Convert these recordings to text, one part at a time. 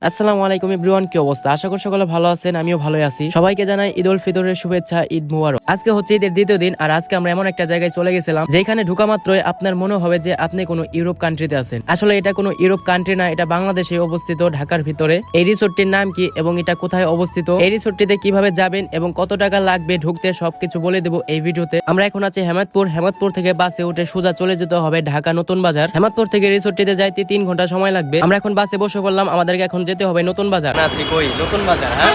আসসালামু আলাইকুম এভরিওয়ান, কি অবস্থা? আশা করি সকলে ভালো আছেন, আমিও ভালো আছি। সবাইকে জানাই ঈদ উল ফিতরের শুভেচ্ছা, ঈদ মুবারক। আজকে হচ্ছে ঈদের দ্বিতীয় দিন, আর আজকে আমরা এমন একটা জায়গায় চলে গেছিলাম যেখানে ঢোকা মাত্রই আপনার মনে হবে যে আপনি কোনো ইউরোপ কান্ট্রিতে আছেন। আসলে এটা কোনো ইউরোপ কান্ট্রি না, এটা বাংলাদেশে অবস্থিত, ঢাকার ভিতরে। এই রিসোর্টটির নাম কি এবং এটা কোথায় অবস্থিত, এই রিসোর্টটিতে কিভাবে যাবেন এবং কত টাকা লাগবে ঢুকতে, সবকিছু বলে দেবো এই ভিডিওতে। আমরা এখন আছি হেমাদপুর থেকে বাসে উঠে সোজা চলে যেতে হবে ঢাকা নতুন বাজার। হেমাদপুর থেকে রিসোর্টটিতে যাইতে 3 ঘন্টা সময় লাগবে। আমরা এখন বাসে বসে পড়লাম, আমাদেরকে এখন যেতে হবে নতুন বাজার। আছি কই নতুন বাজার, হ্যাঁ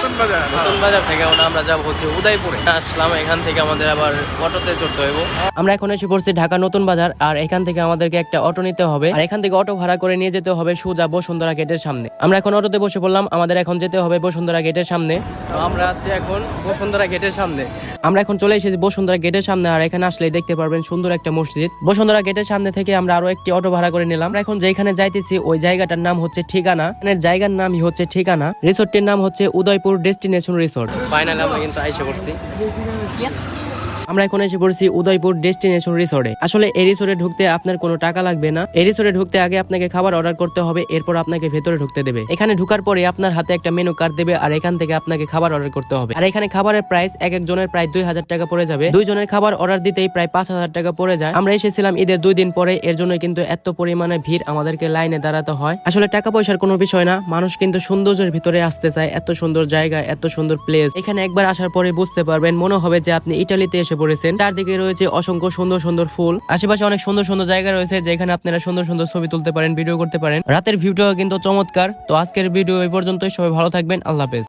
নতুন বাজার থেকে আমরা যাবো হচ্ছে উদয়পুরে। আসলাম, এখান থেকে আমাদের আবার অটোতে চড়তে হইব। আমরা এখন এসে পড়ছি ঢাকা নতুন বাজার, আর এখান থেকে আমাদেরকে একটা অটো নিতে হবে, আর এখান থেকে অটো ভাড়া করে নিয়ে যেতে হবে সোজা বসুন্ধরা গেটের সামনে। আমরা এখন অটোতে বসে পড়লাম, আমাদের এখন যেতে হবে বসুন্ধরা গেটের সামনে। তো আমরা আছি এখন বসুন্ধরা গেটের সামনে। আমরা এখন চলে এসেছি বসুন্ধরা গেটের সামনে, আর এখানে আসলেই দেখতে পারবেন সুন্দর একটা মসজিদ। বসুন্ধরা গেটের সামনে থেকে আমরা আরো একটি অটো ভাড়া করে নিলাম। আমরা এখন যেখানে যাইতেছি ওই জায়গাটার নাম হচ্ছে ঠিকানা, জায়গার নামই হচ্ছে ঠিকানা। রিসোর্টের নাম হচ্ছে উদয়পুর ডেস্টিনেশন রিসোর্ট। ফাইনালি আমরা কিন্তু আইসা পড়ছি। আমরা এখন এসে পড়ছি উদয়পুর ডেস্টিনেশন রিসোর্টে। আসলে এই রিসোর্টে ঢুকতে আপনার কোনো টাকা লাগবে না। এই রিসোর্টে ঢুকতে আগে আপনাকে খাবার অর্ডার করতে হবে, এরপর আপনাকে ভেতরে ঢুকতে দেবে। এখানে ঢুকার পরে আপনার হাতে একটা মেনু কার্ড দেবে, আর এখান থেকে আপনাকে খাবার অর্ডার করতে হবে। আর এখানে খাবারের প্রাইস এক একজনের প্রায় 2000 টাকা পড়ে যাবে। 2 জনের খাবার অর্ডার দিতেই প্রায় 5000 টাকা পড়ে যায়। আমরা এসেছিলাম ঈদের 2 দিন পরে, এর জন্য কিন্তু এত পরিমাণে ভিড়, আমাদেরকে লাইনে দাঁড়াতে হয়। আসলে টাকা পয়সার কোনো বিষয় না, মানুষ কিন্তু সৌন্দর্যের ভিতরে আসতে চায়। এত সুন্দর জায়গা, এত সুন্দর প্লেস, এখানে একবার আসার পরে বুঝতে পারবেন, মনে হবে যে আপনি ইটালিতে এসে পড়েছেন। চারদিকে রয়েছে অসংখ্য সুন্দর সুন্দর ফুল, আশেপাশে অনেক সুন্দর সুন্দর জায়গা রয়েছে যেখানে আপনারা সুন্দর সুন্দর ছবি তুলতে পারেন, ভিডিও করতে পারেন। রাতের ভিউটাও কিন্তু চমৎকার। তো আজকের ভিডিও এই পর্যন্তই, সবাই ভালো থাকবেন, আল্লাহ হাফেজ।